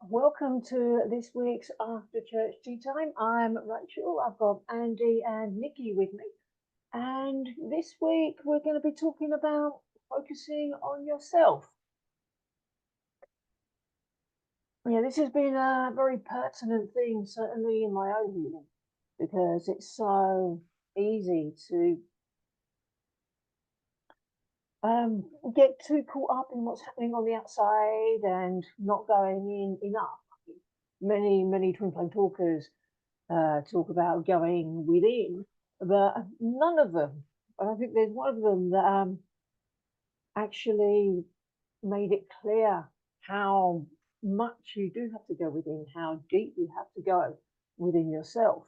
Welcome to this week's After Church Tea Time. I'm Rachel. I've got Andy and Nikki with me. And this week we're going to be talking about focusing on yourself. Yeah, this has been a very pertinent thing, certainly in my own healing, because it's so easy to get too caught up in what's happening on the outside and not going in enough. Many twin flame talkers talk about going within, but none of them, I think there's one of them that actually made it clear how much you do have to go within, how deep you have to go within yourself.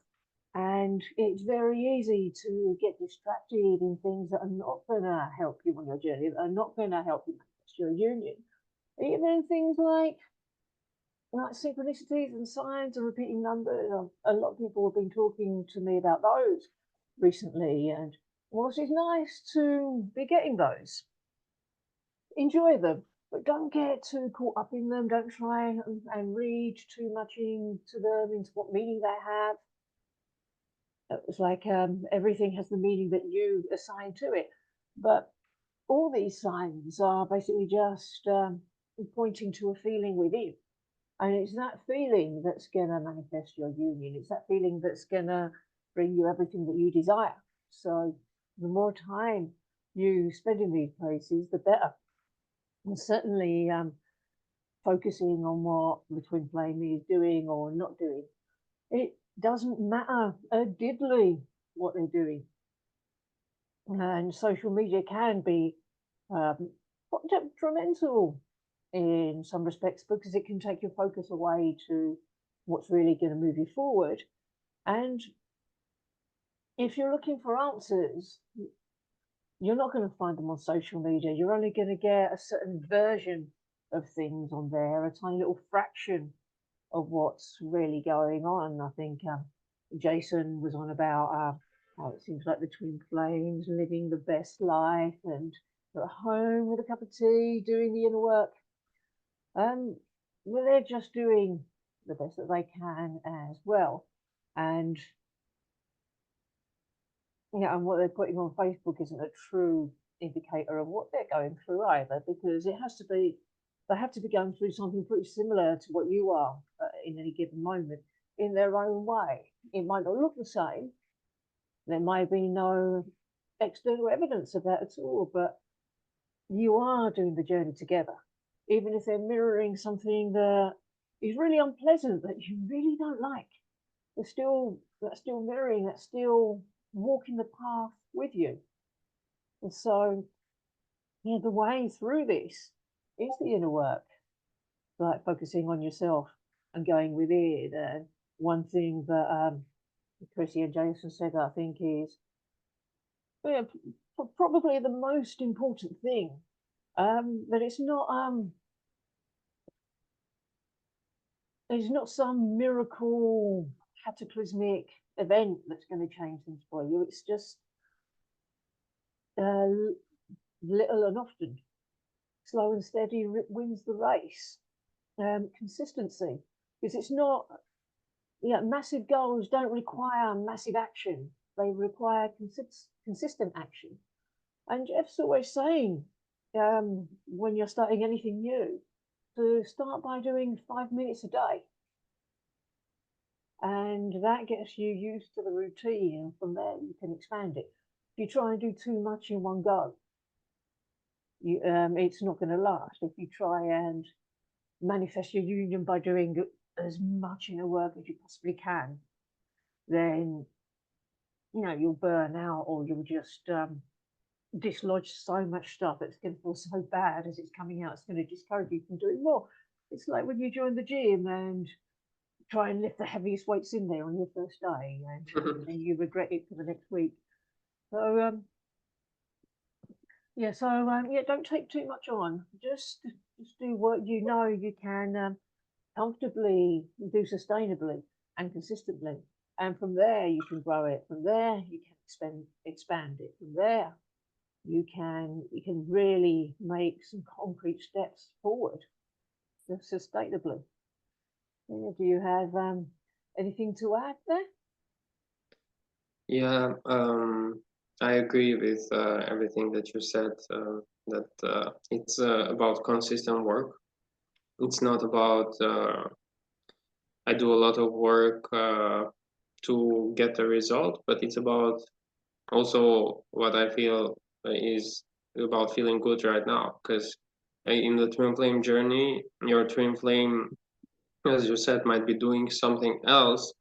And it's very easy to get distracted in things that are not going to help you on your journey, that are not going to help you manifest your union. Even things like synchronicities and signs and repeating numbers. A lot of people have been talking to me about those recently, and whilst it's nice to be getting those, enjoy them, but don't get too caught up in them. Don't try and read too much into them, into what meaning they have. It's like everything has the meaning that you assign to it, but all these signs are basically just pointing to a feeling within. And it's that feeling that's going to manifest your union. It's that feeling that's going to bring you everything that you desire. So the more time you spend in these places, the better. And certainly focusing on what the twin flame is doing or not doing. It doesn't matter a diddly what they're doing. And social media can be detrimental in some respects, because it can take your focus away to what's really going to move you forward. And if you're looking for answers, you're not going to find them on social media. You're only going to get a certain version of things on there, a tiny little fraction of what's really going on. I think Jason was on about how it seems like the twin flames living the best life and they're at home with a cup of tea doing the inner work. Well, they're just doing the best that they can as well. And and what they're putting on Facebook isn't a true indicator of what they're going through either, because it has to be, they have to be going through something pretty similar to what you are in any given moment in their own way. It might not look the same. There might be no external evidence of that at all, but you are doing the journey together. Even if they're mirroring something that is really unpleasant that you really don't like, that's still mirroring, that's still walking the path with you. And so, the way through this is the inner work, like focusing on yourself and going within. And one thing that Chrissy and Jason said, I think, is probably the most important thing. That it's some miracle cataclysmic event that's going to change things for you. It's just little and often, slow and steady wins the race. Consistency, because it's not, massive goals don't require massive action. They require consistent action. And Jeff's always saying, when you're starting anything new, to start by doing 5 minutes a day. And that gets you used to the routine, and from there you can expand it. If you try and do too much in one go, it's not going to last. If you try and manifest your union by doing as much inner work as you possibly can, then you'll burn out, or you'll just dislodge so much stuff that's going to feel so bad as it's coming out. It's going to discourage you from doing more. It's like when you join the gym and try and lift the heaviest weights in there on your first day, and then you regret it for the next week. So don't take too much on. Just do what you know you can comfortably do, sustainably and consistently, and from there you can grow it. From there you can expand it. From there you can really make some concrete steps forward sustainably. Do you have anything to add there? Yeah, I agree with everything that you said, that it's about consistent work. It's not about I do a lot of work to get a result, but it's about also what I feel is about feeling good right now. Because in the twin flame journey, your twin flame, as you said, might be doing something else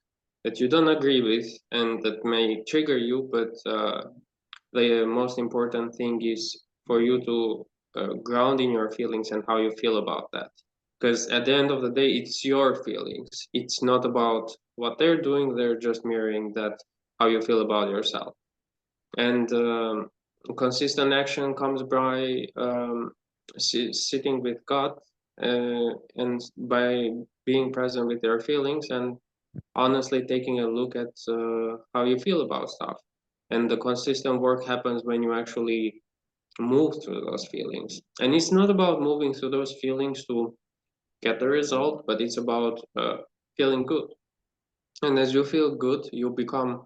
that you don't agree with and that may trigger you, but the most important thing is for you to ground in your feelings and how you feel about that. Because at the end of the day, it's your feelings. It's not about what they're doing. They're just mirroring that, how you feel about yourself. And consistent action comes by sitting with God, and by being present with your feelings and honestly taking a look at how you feel about stuff. And the consistent work happens when you actually move through those feelings. And it's not about moving through those feelings to get the result, but it's about feeling good. And as you feel good, you become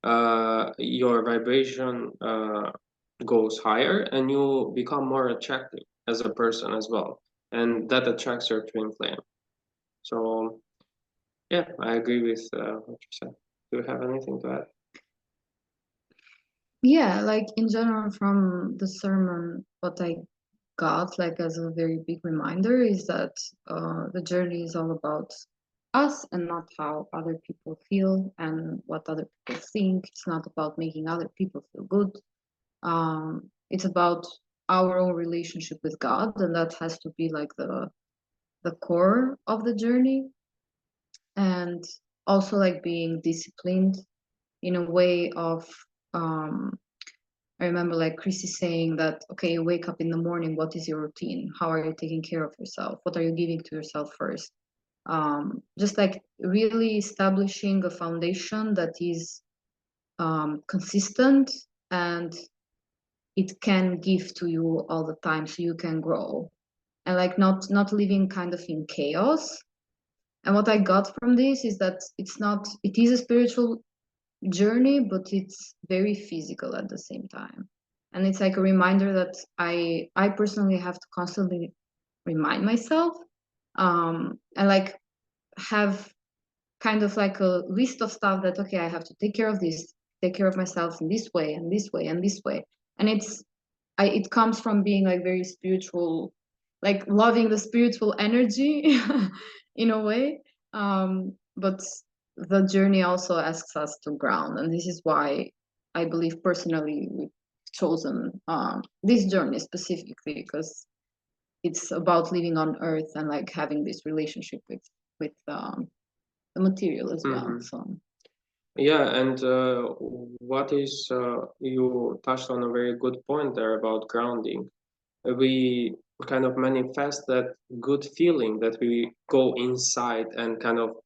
your vibration goes higher and you become more attractive as a person as well. And that attracts your twin flame. So, yeah, I agree with what you said. Do you have anything to add? Yeah, like in general from the sermon, what I got like as a very big reminder is that the journey is all about us and not how other people feel and what other people think. It's not about making other people feel good. It's about our own relationship with God, and that has to be like the core of the journey. And also like being disciplined in a way of um, I remember like Chrissy saying that, okay, you wake up in the morning, what is your routine? How are you taking care of yourself? What are you giving to yourself first? Just like really establishing a foundation that is consistent and it can give to you all the time so you can grow and like not living kind of in chaos. And what I got from this is that it is a spiritual journey, but it's very physical at the same time. And it's like a reminder that I personally have to constantly remind myself, and like have kind of like a list of stuff that okay, I have to take care of this, take care of myself in this way and this way and this way. And it comes from being like very spiritual, like loving the spiritual energy in a way. But the journey also asks us to ground, and this is why I believe personally we've chosen this journey specifically because it's about living on earth and like having this relationship with the material as well. Mhm. So Yeah, and what is you touched on a very good point there about grounding. We kind of manifest that good feeling that we go inside and kind of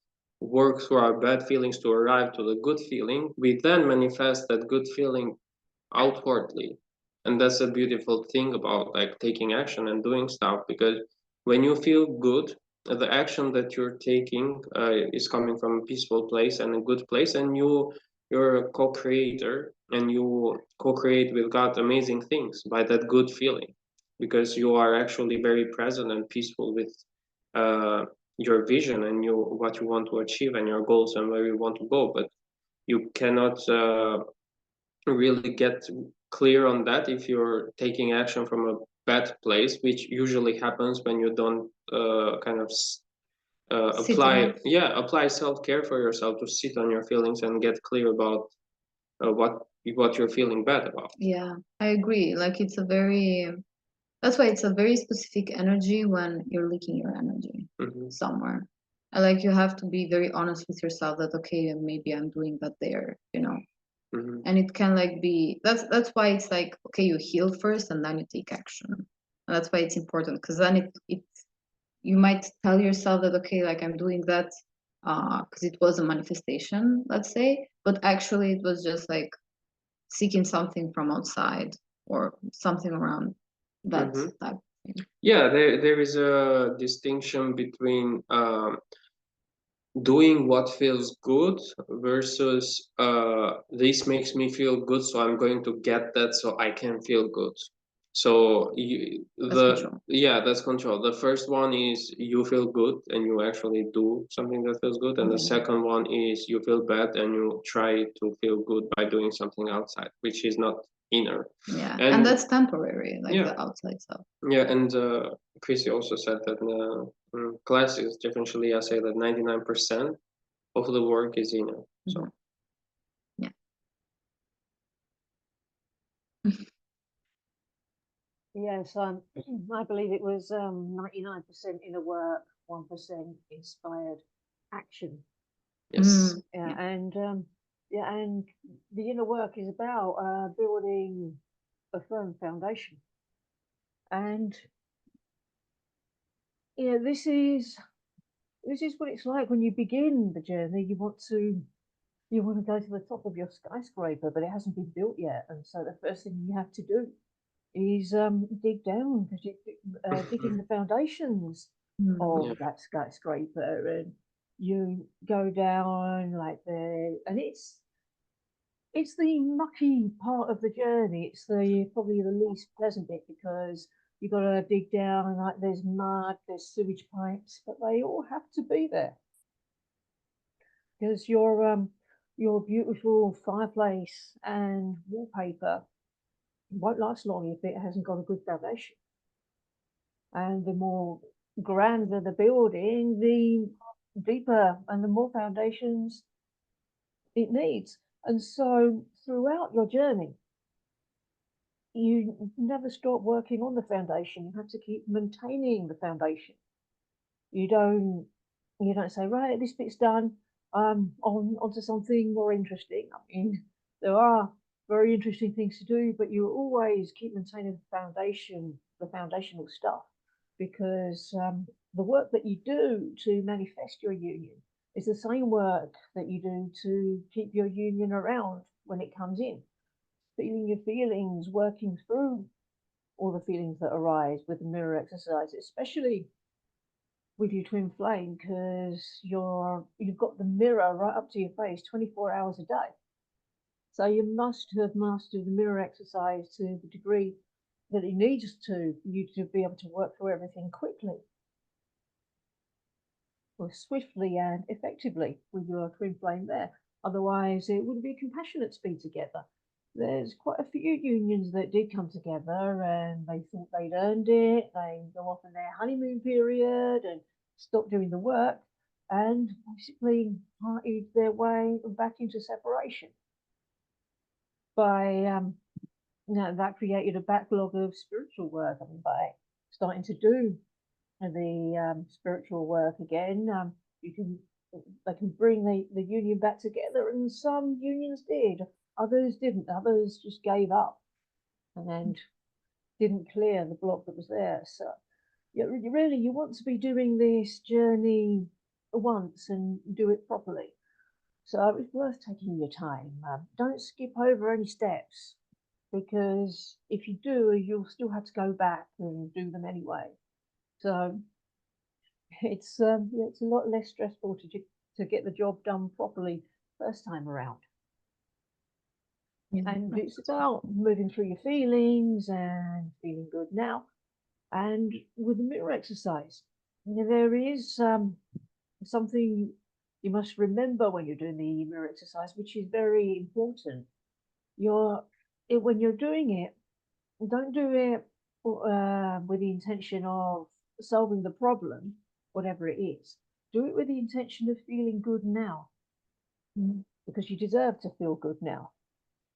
work through our bad feelings to arrive to the good feeling. We then manifest that good feeling outwardly. And that's a beautiful thing about like taking action and doing stuff because when you feel good, the action that you're taking is coming from a peaceful place and a good place, and you're a co-creator and you co-create with God amazing things by that good feeling because you are actually very present and peaceful with uh, your vision and what you want to achieve and your goals and where you want to go. But you cannot really get clear on that if you're taking action from a bad place, which usually happens when you don't kind of apply self-care for yourself to sit on your feelings and get clear about what you're feeling bad about. yeah, I agree. Like that's why it's a very specific energy when you're leaking your energy somewhere. And like you have to be very honest with yourself that okay, maybe I'm doing that there, you know. And it can like be that's why it's like okay, you heal first and then you take action. And that's why it's important because then it you might tell yourself that okay, like I'm doing that because it was a manifestation, let's say, but actually it was just like seeking something from outside or something around that type of thing. Yeah, there is a distinction between doing what feels good versus this makes me feel good, so I'm going to get that so I can feel good. So that's control. The first one is you feel good and you actually do something that feels good, and the second one is you feel bad and you try to feel good by doing something outside, which is not inner. Yeah, and that's temporary, like the outside stuff. Yeah, and Chrissy also said that in classes, differentially, I say that 99% of the work is inner. So yeah. Yes, I believe it was 99% inner work, 1% inspired action. Yes. Yeah, and and the inner work is about building a firm foundation. And this is what it's like when you begin the journey. You want to go to the top of your skyscraper, but it hasn't been built yet, and so the first thing you have to do is dig down, because digging the foundations of that skyscraper, and you go down like there, and it's the mucky part of the journey. It's probably the least pleasant bit, because you got to dig down, and like there's mud, there's sewage pipes, but they all have to be there, because your beautiful fireplace and wallpaper won't last long if it hasn't got a good foundation. And the more grander the building, the deeper and the more foundations it needs. And so throughout your journey, you never stop working on the foundation. You have to keep maintaining the foundation. You don't say, right, this bit's done, onto something more interesting. I mean, there are very interesting things to do, but you always keep maintaining the foundational stuff, because the work that you do to manifest your union is the same work that you do to keep your union around when it comes in. Feeling your feelings, working through all the feelings that arise with the mirror exercise, especially with your twin flame, because you've got the mirror right up to your face 24 hours a day. So you must have mastered the mirror exercise to the degree that it needs to, for you to be able to work through everything quickly, or swiftly and effectively with your twin flame there. Otherwise, it wouldn't be compassionate to be together. There's quite a few unions that did come together and they thought they'd earned it. They go off in their honeymoon period and stop doing the work, and basically partied their way back into separation. By that created a backlog of spiritual work. I mean, by starting to do the spiritual work again, they can bring the union back together, and some unions did, others didn't. Others just gave up and didn't clear the block that was there. So really, you want to be doing this journey once and do it properly. So it's worth taking your time. Don't skip over any steps, because if you do, you'll still have to go back and do them anyway. So it's a lot less stressful to get the job done properly first time around. And it's about moving through your feelings and feeling good now. And with the mirror exercise, there is something you must remember when you're doing the mirror exercise, which is very important. When you're doing it, don't do it with the intention of solving the problem, whatever it is. Do it with the intention of feeling good now, because you deserve to feel good now.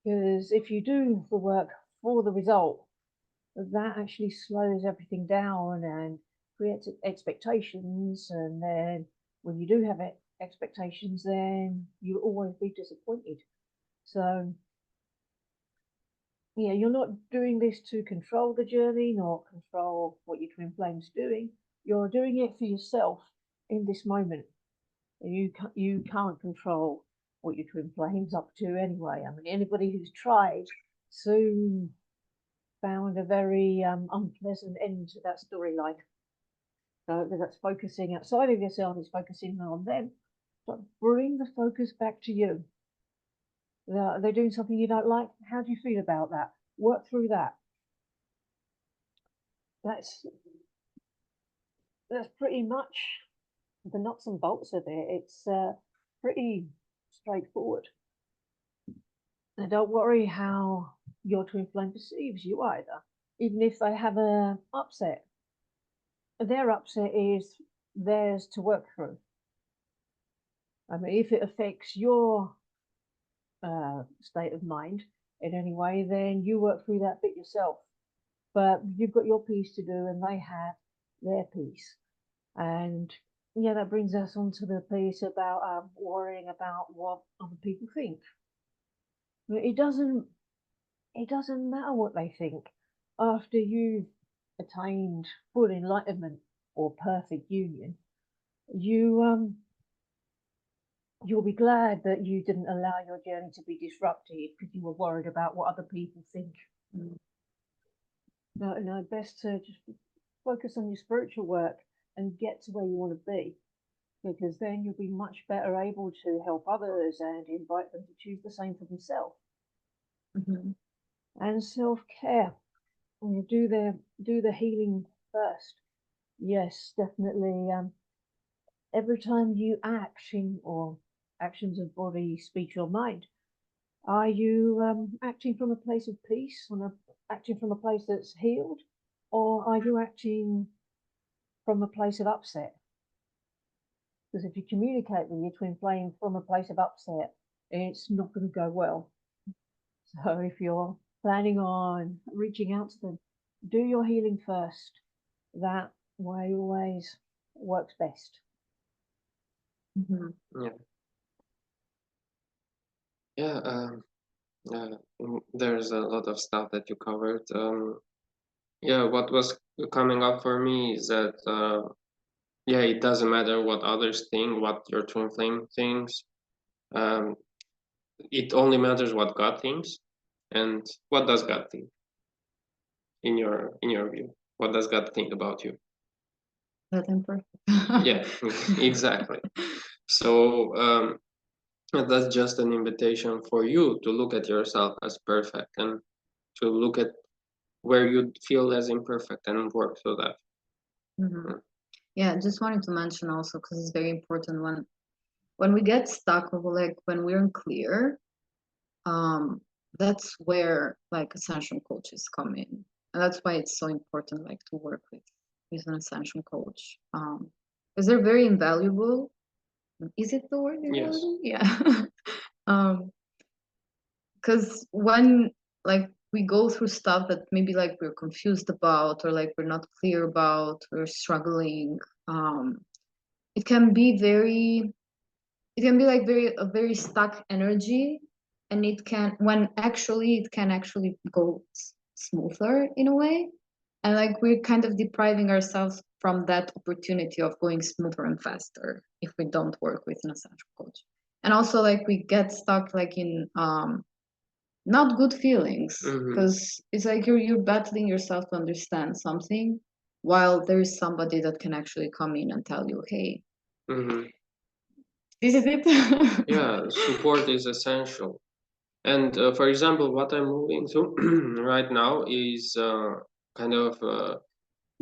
Because if you do the work for the result, that actually slows everything down and creates expectations. And then when you do have expectations, then you'll always be disappointed. So you're not doing this to control the journey, nor control what your twin flame's doing. You're doing it for yourself in this moment. You can't control what your twin flame's up to anyway. I mean, anybody who's tried soon found a very unpleasant end to that storyline. So that's focusing outside of yourself, is focusing on them So bring the focus back to you. They're doing something you don't like. How do you feel about that? Work through that. That's pretty much the nuts and bolts of it. It's pretty straightforward. And don't worry how your twin flame perceives you either. Even if they have an upset, their upset is theirs to work through. I mean, if it affects your state of mind in any way, then you work through that bit yourself. But you've got your piece to do, and they have their piece. And yeah, that brings us on to the piece about worrying about what other people think. It doesn't matter what they think after you've attained full enlightenment or perfect union. You'll be glad that you didn't allow your journey to be disrupted because you were worried about what other people think. No, best to just focus on your spiritual work and get to where you want to be, because then you'll be much better able to help others and invite them to choose the same for themselves. And self-care. You do the healing first. Yes, definitely. Every time you act or actions of body, speech, or mind, are you acting from a place of peace, acting from a place that's healed, or are you acting from a place of upset? Because if you communicate with your twin flame from a place of upset, it's not going to go well. So if you're planning on reaching out to them, do your healing first. That way always works best. There's a lot of stuff that you covered. What was coming up for me is that it doesn't matter what others think, what your twin flame thinks. It only matters what God thinks. And what does God think? In your view, what does God think about you? That imperfect. Yeah, exactly. So that's just an invitation for you to look at yourself as perfect and to look at where you feel as imperfect and work through that. Yeah, just wanted to mention also, because it's very important when we get stuck, or like when we're unclear, that's where like Ascension coaches come in, and that's why it's so important, like, to work with an Ascension coach, because they're very invaluable. Is it the word? Yes. Yeah. Because when like we go through stuff that maybe like we're confused about, or like we're not clear about, we're struggling, it can be like a very stuck energy, and it can actually go smoother in a way, and like we're kind of depriving ourselves from that opportunity of going smoother and faster if we don't work with an Ascension coach. And also, like, we get stuck like in not good feelings, because it's like you're battling yourself to understand something, while there is somebody that can actually come in and tell you, hey, this is it. Yeah, support is essential. And for example, what I'm moving through right now is kind of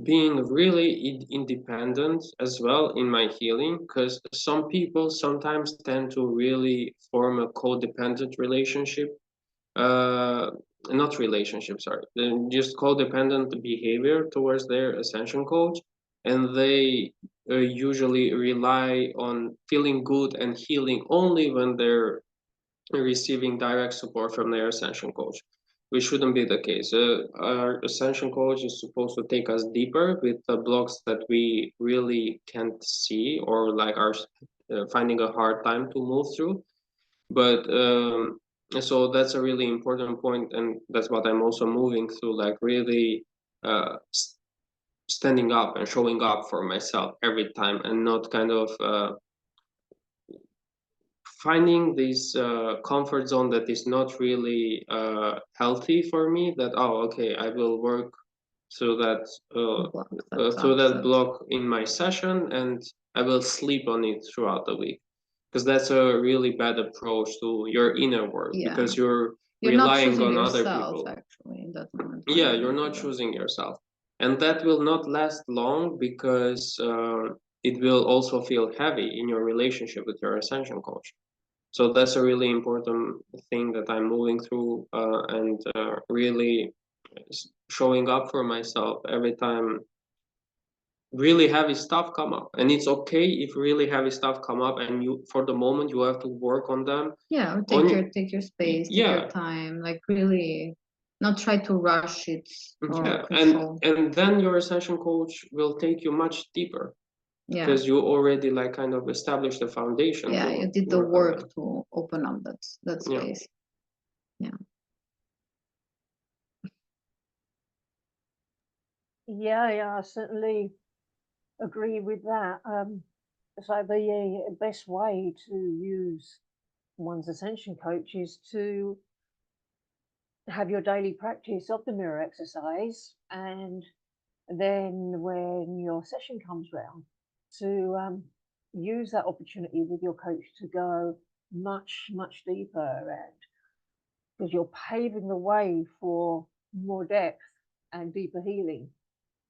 being really independent as well in my healing, because some people sometimes tend to really form a codependent relationship. Not relationship, sorry, just codependent behavior towards their Ascension coach, and they usually rely on feeling good and healing only when they're receiving direct support from their Ascension coach, which shouldn't be the case. Our Ascension coach is supposed to take us deeper with the blocks that we really can't see, or like are finding a hard time to move through. But so that's a really important point, and that's what I'm also moving through, like really standing up and showing up for myself every time, and not kind of finding this comfort zone that is not really healthy for me, that okay, I will work through that block in my session, and I will sleep on it throughout the week. because that's a really bad approach to your inner work, Yeah. because you're You're not relying choosing on other yourself, people. actually, in that moment. Yeah, you're not choosing yourself, and that will not last long, because it will also feel heavy in your relationship with your Ascension coach. So that's a really important thing that I'm moving through, and really showing up for myself every time really heavy stuff come up. And it's okay if really heavy stuff come up and you, for the moment, you have to work on them. Yeah, take your space, take your time, like really not try to rush it or control. And then your Ascension coach will take you much deeper, because you already like kind of established the foundation. Yeah, you did the work to open up that space. Yeah, I certainly agree with that. So the best way to use one's Ascension coach is to have your daily practice of the mirror exercise, and then when your session comes round, to use that opportunity with your coach to go much deeper, and because you're paving the way for more depth and deeper healing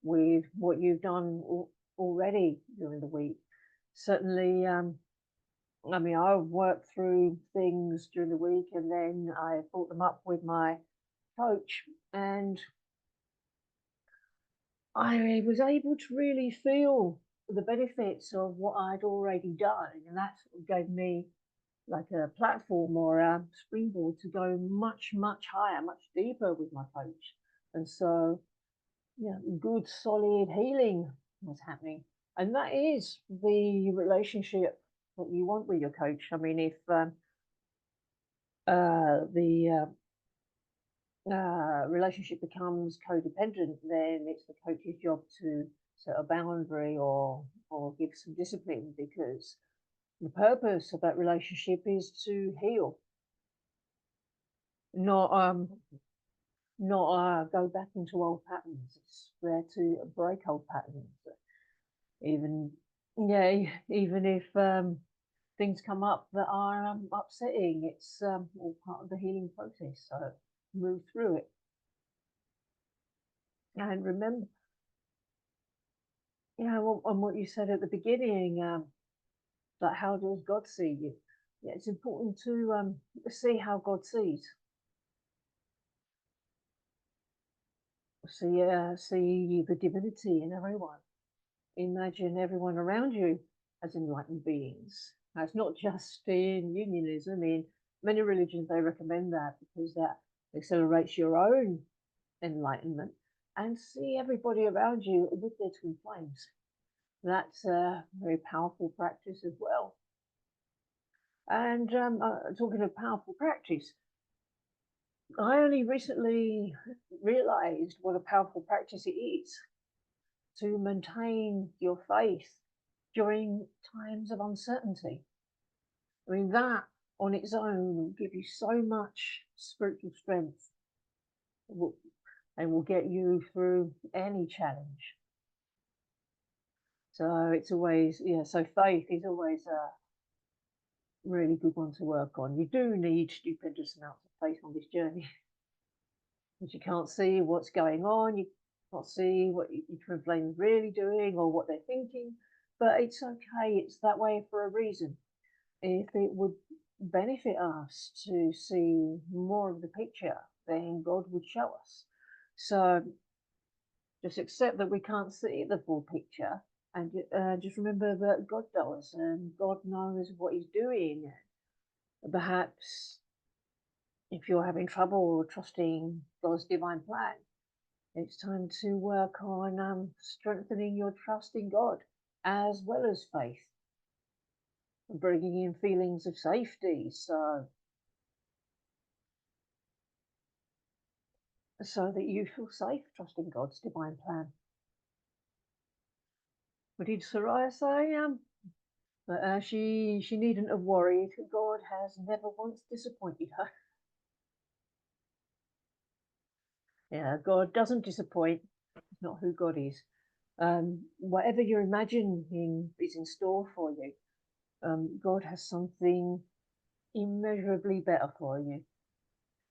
with what you've done already during the week. Certainly, I mean, I worked through things during the week, and then I brought them up with my coach, and I was able to really feel the benefits of what I'd already done, and that gave me like a platform or a springboard to go much higher, much deeper with my coach. And so, yeah, good solid healing was happening, and that is the relationship that you want with your coach. I mean, if the relationship becomes codependent, then it's the coach's job to set a boundary or give some discipline, because the purpose of that relationship is to heal, not go back into old patterns. It's there to break old patterns. Even if things come up that are upsetting, it's all part of the healing process. So move through it. And remember, on what you said at the beginning, like how does God see you? Yeah, it's important to see how God sees. See the divinity in everyone. Imagine everyone around you as enlightened beings. Now, it's not just in unionism. In many religions, they recommend that because that accelerates your own enlightenment. And see everybody around you with their twin flames. That's a very powerful practice as well. And talking of powerful practice, I only recently realized what a powerful practice it is to maintain your faith during times of uncertainty. I mean, that on its own will give you so much spiritual strength and will get you through any challenge. So it's always, so faith is always a really good one to work on. You do need stupendous amounts of faith on this journey, because you can't see what's going on, you can't see what your twin flame's really doing or what they're thinking, but it's okay. It's that way for a reason. If it would benefit us to see more of the picture, then God would show us. So just accept that we can't see the full picture, and just remember that God does, and God knows what He's doing. Perhaps if you're having trouble trusting God's divine plan, it's time to work on strengthening your trust in God as well as faith, bringing in feelings of safety, so that you feel safe trusting God's divine plan. What did Shaleia say? But she needn't have worried. God has never once disappointed her. Yeah, God doesn't disappoint. It's not who God is. Whatever you're imagining is in store for you. God has something immeasurably better for you.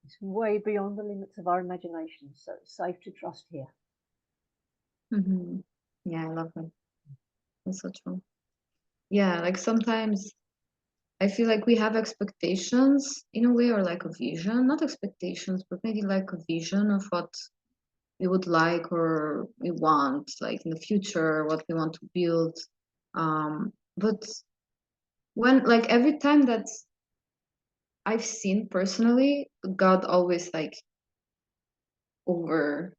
It's way beyond the limits of our imagination, so it's safe to trust here. Yeah, I love that. That's so true. Yeah, like sometimes I feel like we have expectations in a way, or like a vision, not expectations, but maybe like a vision of what we would like or we want, like in the future, what we want to build. But when, like, every time that I've seen personally, God always like over,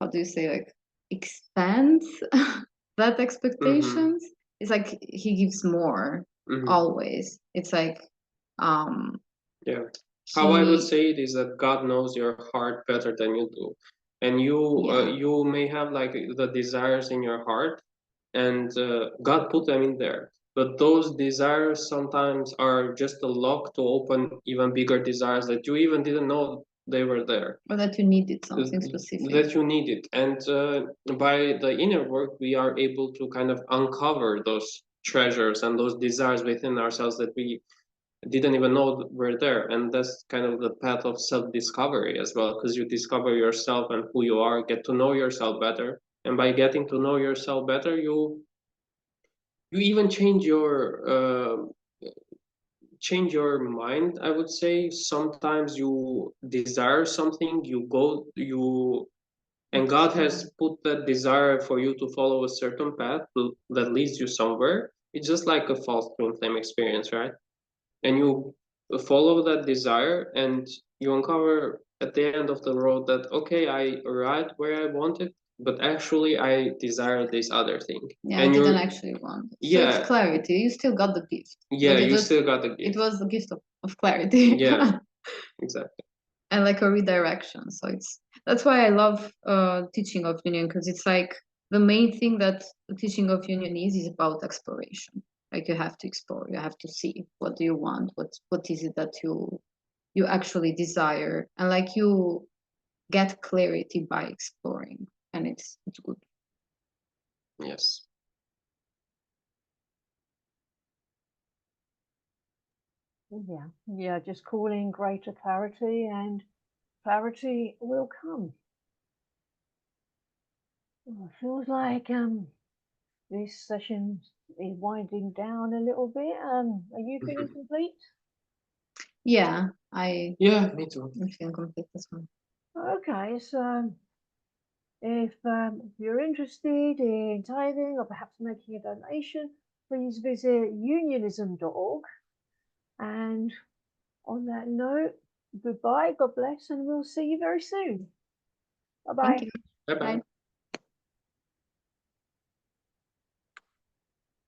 how do you say, like expands that expectations. It's like he gives more always. It's like yeah. How I would he, say it is that God knows your heart better than you do, and you may have like the desires in your heart, and God put them in there. But those desires sometimes are just a lock to open even bigger desires that you even didn't know they were there. or that you needed something specific. That you need it. And by the inner work, we are able to kind of uncover those treasures and those desires within ourselves that we didn't even know were there. And that's kind of the path of self-discovery as well, because you discover yourself and who you are, get to know yourself better. And by getting to know yourself better, you even change your mind. I would say sometimes you desire something, and God has put that desire for you to follow a certain path that leads you somewhere. It's just like a false twin flame experience, right? And you follow that desire, and you uncover at the end of the road that, okay, I arrived where I wanted, but actually I desire this other thing. Yeah, and I didn't actually want it. So it's clarity. You still got the gift. Yeah, you still got the gift. It was the gift of clarity. Yeah, exactly. And like a redirection. So that's why I love teaching of union, because it's like the main thing that the teaching of union is about exploration. Like you have to explore, you have to see what do you want, what is it that you actually desire, and like you get clarity by exploring, and it's good. Yes. Yeah, just calling greater clarity, and clarity will come. It feels like this session is winding down a little bit. Are you feeling complete? Yeah, Yeah, me too. I'm feeling complete as well. Okay, so if you're interested in tithing or perhaps making a donation, please visit unionism.org. And on that note, goodbye, God bless, and we'll see you very soon. Bye-bye. Thank you. Bye-bye. Bye.